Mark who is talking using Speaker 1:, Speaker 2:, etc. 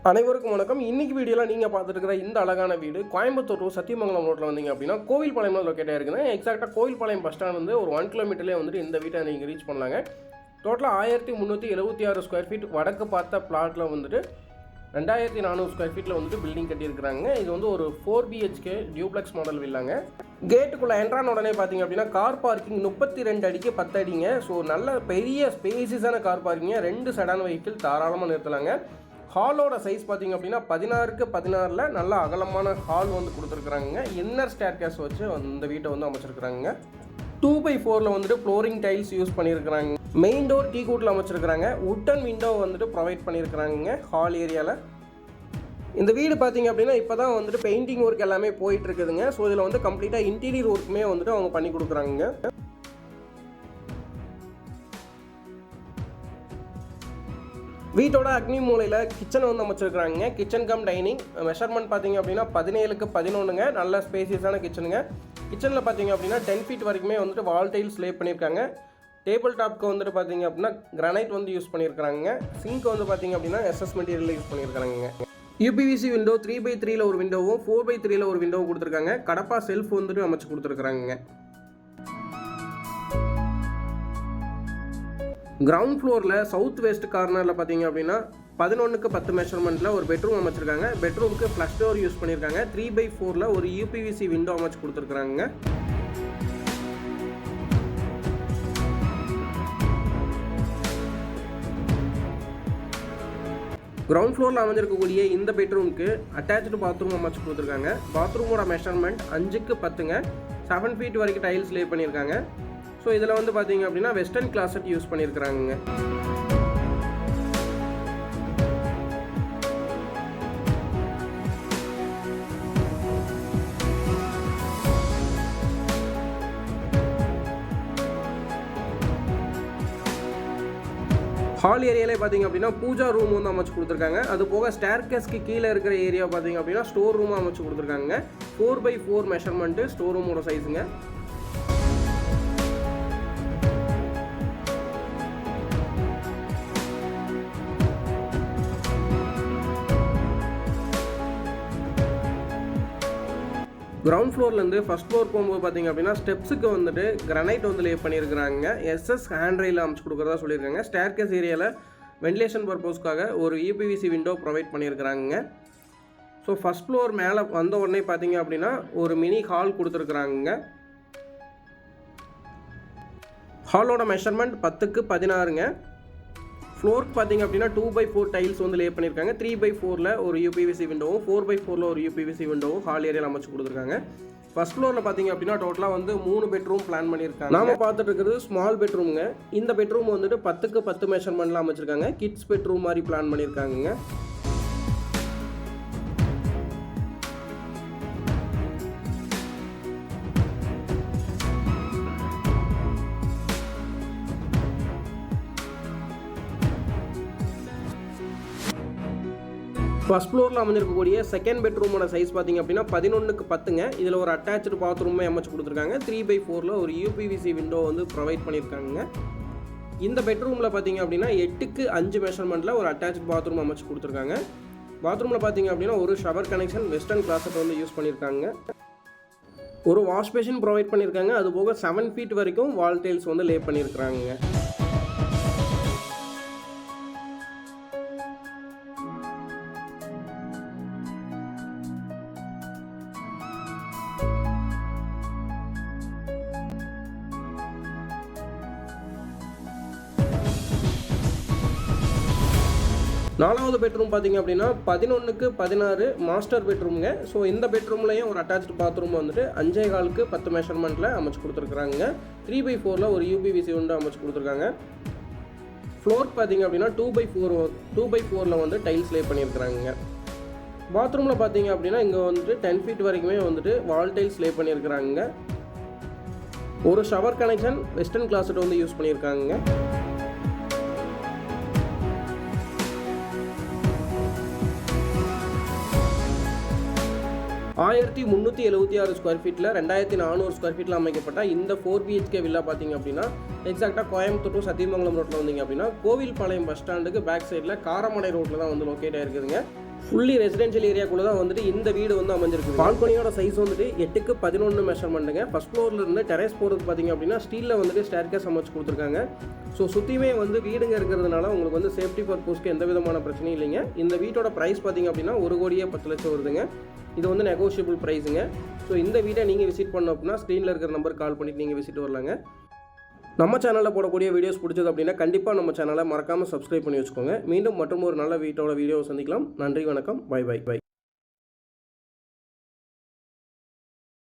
Speaker 1: அனைவருக்கும் வணக்கம். இன்னைக்கு வீடியோவில் நீங்கள் பார்த்துட்டு இருக்கிற இந்த அழகான வீடு கோயம்புத்தூர் டு சத்தியமங்கலம் ரோட்டில் வந்தீங்க அப்படின்னா கோவில்பாளையம் லொக்கேட் ஆயிருக்குது. எக்ஸாக்டாக கோவில்பாளையம் பஸ் ஸ்டாண்ட் வந்து ஒரு 1 கிலோமீட்டர்லேயே வந்துட்டு இந்த வீட்டை நீங்கள் ரீச் பண்ணலாங்க. டோட்டலாக 1376 ஸ்கொயர் ஃபீட் வடக்கு பார்த்த பிளாட்டில் வந்துட்டு 2400 ஸ்கொயர் ஃபீட்டில் வந்துட்டு பில்டிங் கட்டியிருக்கிறாங்க. இது வந்து ஒரு 4 BHK டியூப்ளெக்ஸ் மாடல் வில்லாங்க. கேட்டுக்குள்ளே என்ட்ரான உடனே பார்த்தீங்க அப்படின்னா கார் பார்க்கிங் 32 அடிக்கு 10 அடிங்க. ஸோ நல்ல பெரிய ஸ்பேசிஸான கார் பார்க்கிங்க. 2 செடான் வெஹிக்கிள் தாராளமாக நிறுத்தலாங்க. ஹாலோட சைஸ் பார்த்தீங்க அப்படின்னா 16க்கு 16 நல்ல அகலமான ஹால் வந்து கொடுத்துருக்குறாங்க. இன்னர் ஸ்டேர் கேஸ் வச்சு இந்த வீட்டை வந்து அமைச்சிருக்கிறாங்க. 2x4 வந்துட்டு ஃப்ளோரிங் டைல்ஸ் யூஸ் பண்ணியிருக்கிறாங்க. மெயின் டோர் டீ கூட்டில் அமைச்சிருக்கிறாங்க. உட்டன் விண்டோ வந்துட்டு ப்ரொவைட் பண்ணியிருக்கிறாங்க ஹால் ஏரியாவில். இந்த வீடு பார்த்தீங்க அப்படின்னா இப்போ தான் வந்துட்டு பெயிண்டிங் ஒர்க் எல்லாமே போயிட்டு இருக்குதுங்க. ஸோ இதில் வந்து கம்ப்ளீட்டாக இன்டீரியர் ஒர்க்குமே வந்துட்டு அவங்க பண்ணி கொடுக்குறாங்க. வீட்டோட அக்னி மூலையில் கிச்சன் வந்து அமைச்சிருக்கிறாங்க. கிச்சன் கம் டைனிங் மெஷர்மெண்ட் பார்த்தீங்க அப்படின்னா 17க்கு 11ங்க. நல்ல ஸ்பேசியஸான கிச்சனுங்க. கிச்சனில் பார்த்தீங்க அப்படின்னா 10 ஃபீட் வரைக்குமே வந்துட்டு வால் டைல்ஸ் லே பண்ணியிருக்காங்க. டேபிள் டாப்க்கு வந்துட்டு பார்த்தீங்க அப்படின்னா கிரானைட் வந்து யூஸ் பண்ணியிருக்காங்க. சிங்க் வந்து பார்த்தீங்க அப்படின்னா SS மெட்டீரியல் யூஸ் பண்ணியிருக்காங்க. UPVC விண்டோ 3x3 ஒரு விண்டோவும் 4x3 ஒரு விண்டோவும் கொடுத்துருக்காங்க. கடப்பா செல்ஃப் வந்துட்டு அமைச்சு கொடுத்துருக்குறாங்க. கிரவுண்ட் ஃப்ளோரில் சவுத் வெஸ்ட் கார்னரில் பார்த்தீங்க அப்படின்னா 11க்கு 10 மெஷர்மெண்ட்டில் ஒரு பெட்ரூம் அமைச்சிருக்காங்க. பெட்ரூமுக்கு ஃப்ளஷ் டோர் யூஸ் பண்ணியிருக்காங்க. 3x4 ஒரு UPVC விண்டோ அமைச்சு கொடுத்துருக்குறாங்க. கிரவுண்ட் ஃப்ளோரில் அமைஞ்சிருக்கக்கூடிய இந்த பெட்ரூமுக்கு அட்டாச்சு பாத்ரூம் அமைச்சு கொடுத்துருக்காங்க. பாத்ரூமோட மெஷர்மெண்ட் 5க்கு 10ங்க. 7 ஃபீட் வரைக்கும் டைல்ஸ் லே பண்ணியிருக்காங்க. ஸோ இதில் வந்து பார்த்தீங்க அப்படின்னா வெஸ்டர்ன் கிளாசட் யூஸ் பண்ணியிருக்கிறாங்க. ஹால் ஏரியாலே பார்த்தீங்க அப்படின்னா பூஜா ரூம் வந்து அமைச்சு கொடுத்துருக்காங்க. அது போக ஸ்டேர் கேஸ்க்கு கீழே இருக்கிற ஏரியா பார்த்தீங்க அப்படின்னா ஸ்டோர் ரூம் அமைச்சு கொடுத்துருக்காங்க. 4x4 மெஷர்மெண்ட்டு ஸ்டோர் ரூமோட சைஸுங்க. கிரவுண்ட் ஃப்ளோர்லேருந்து ஃபஸ்ட் ஃப்ளோர் போகும்போது பார்த்தீங்க அப்படின்னா ஸ்டெப்ஸுக்கு வந்துட்டு கிரானைட் வந்து லே பண்ணியிருக்கிறாங்க. SS ஹேண்ட் ரெயில் அமைச்சு கொடுக்குறதா சொல்லியிருக்காங்க. ஸ்டேர் கேஸ் ஏரியாவில் வென்டிலேஷன் பர்பஸ்க்காக ஒரு UPVC விண்டோ ப்ரொவைட் பண்ணியிருக்கிறாங்க. ஸோ ஃபஸ்ட் ஃப்ளோர் மேலே வந்த உடனே பார்த்தீங்க அப்படின்னா ஒரு மினி ஹால் கொடுத்துருக்குறாங்க. ஹாலோட மெஷர்மெண்ட் 10க்கு 16ங்க. ஃப்ளோருக்கு பார்த்தீங்க அப்படின்னா 2x4 டைல்ஸ் வந்து லே பண்ணியிருக்காங்க. 3x4 ஒரு UPVC விண்டோவும் 4x4 ஒரு UPVC விண்டோவும் ஹால் ஏரியாவில் அமைச்சு கொடுத்துருக்காங்க. ஃபர்ஸ்ட் ஃப்ளோரில் பார்த்தீங்க அப்படின்னா டோட்டலாக வந்து 3 பெட்ரூம் பிளான் பண்ணியிருக்காங்க. நாம பார்த்துட்டு இருக்கிறது ஸ்மால் பெட்ரூமுங்க. இந்த பெட்ரூம் வந்துட்டு 10க்கு 10 மெஷர்மெண்ட்லாம் அமைச்சிருக்காங்க. கிட்ஸ் பெட்ரூம் மாதிரி பிளான் பண்ணியிருக்காங்க. ஃபர்ஸ்ட் ஃப்ளோரில் அமைஞ்சிருக்கக்கூடிய செகண்ட் பெட்ரூமோட சைஸ் பார்த்தீங்க அப்படின்னா 11க்கு 10ங்க. இதில் ஒரு அட்டாச்சு பாத்ரூமே அமைச்சு கொடுத்துருக்காங்க. 3x4 ஒரு UPVC விண்டோ வந்து ப்ரொவைட் பண்ணியிருக்காங்க. இந்த பெட்ரூமில் பார்த்தீங்க அப்படின்னா 8க்கு 5 மெஷர்மெண்ட்டில் ஒரு அட்டாச்சு பாத்ரூம் அமைச்சு கொடுத்துருக்காங்க. பாத்ரூமில் பார்த்தீங்க அப்படின்னா ஒரு ஷவர் கனெக்ஷன் வெஸ்டர்ன் கிளாசட் வந்து யூஸ் பண்ணியிருக்காங்க. ஒரு வாஷ் பேஷன் ப்ரொவைட் பண்ணியிருக்காங்க. அது போக 7 ஃபீட் வரைக்கும் வால் டைல்ஸ் வந்து லே பண்ணியிருக்கிறாங்க. நாலாவது பெட்ரூம் பார்த்தீங்க அப்படின்னா 11க்கு 16 மாஸ்டர் பெட்ரூமுங்க. ஸோ இந்த பெட்ரூம்லையும் ஒரு அட்டாச்சு பாத்ரூம் வந்துட்டு 5.4க்கு 10 மெஷர்மெண்ட்டில் அமைச்சு கொடுத்துருக்குறாங்க. 3x4 ஒரு UPVC விண்டோ அமைச்சு கொடுத்துருக்காங்க. ஃப்ளோர் பார்த்தீங்க அப்படின்னா 2x4 வந்து டைல்ஸ் லே பண்ணியிருக்கிறாங்க. பாத்ரூமில் பார்த்தீங்க அப்படின்னா இங்கே வந்துட்டு 10 ஃபீட் வரைக்குமே வந்துட்டு வால் டைல்ஸ் லே பண்ணியிருக்கிறாங்க. ஒரு ஷவர் கனெக்ஷன் வெஸ்டர்ன் கிளாசட் வந்து யூஸ் பண்ணியிருக்காங்க. 1376 ஸ்கொயர் ஃபீட்டில் 2400 ஸ்கொயர் ஃபீட்டில் அமைக்கப்பட்ட இந்த 4 BHK வில்லா பார்த்தீங்க அப்படின்னா எக்ஸாக்டாக கோயம்புத்தூர் டு சத்தியமங்கலம் ரோட்டில் வந்தீங்க அப்படின்னா கோவில்பாளையம் பஸ் ஸ்டாண்டுக்கு பேக் சைடில் காரமடை ரோட்டில் தான் வந்து லொக்கேட் ஆகிருக்குதுங்க. ஃபுல்லி ரெசிடென்ஷியல் ஏரியாக்குள்ளே தான் வந்துட்டு இந்த வீடு வந்து அமைஞ்சிருக்கு. பால்கனியோட சைஸ் வந்துட்டு 8க்கு 11 மெஷர்மெண்ட்டுங்க. ஃபஸ்ட் ஃப்ளோரில் இருந்து டெரஸ் போகிறதுக்கு பார்த்தீங்க அப்படின்னா ஸ்டீலில் வந்துட்டு ஸ்டேர்கேஸ் அமைச்சு கொடுத்துருக்காங்க. ஸோ சுற்றியுமே வந்து வீடுங்க இருக்கிறதுனால உங்களுக்கு வந்து சேஃப்டி பர்பஸ்க்கு எந்த விதமான பிரச்சனையும் இல்லைங்க. இந்த வீட்டோட ப்ரைஸ் பார்த்தீங்க அப்படின்னா 1,10,00,000 வருதுங்க. இது வந்து நெகோஷியபிள் ப்ரைஸுங்க. ஸோ இந்த வீட்டை நீங்கள் விசிட் பண்ண அப்படின்னா ஸ்க்ரீனில் இருக்கிற நம்பர் கால் பண்ணிவிட்டு நீங்கள் விசிட் வரலாங்க. நம்ம சேனலில் போடக்கூடிய வீடியோஸ் பிடிச்சது அப்படின்னா கண்டிப்பாக நம்ம சேனலை மறக்காமல் சப்ஸ்கிரைப் பண்ணி வச்சுக்கோங்க. மீண்டும் மற்றும் ஒரு நல்ல வீட்டோட வீடியோவை சந்திக்கலாம். நன்றி, வணக்கம், பை.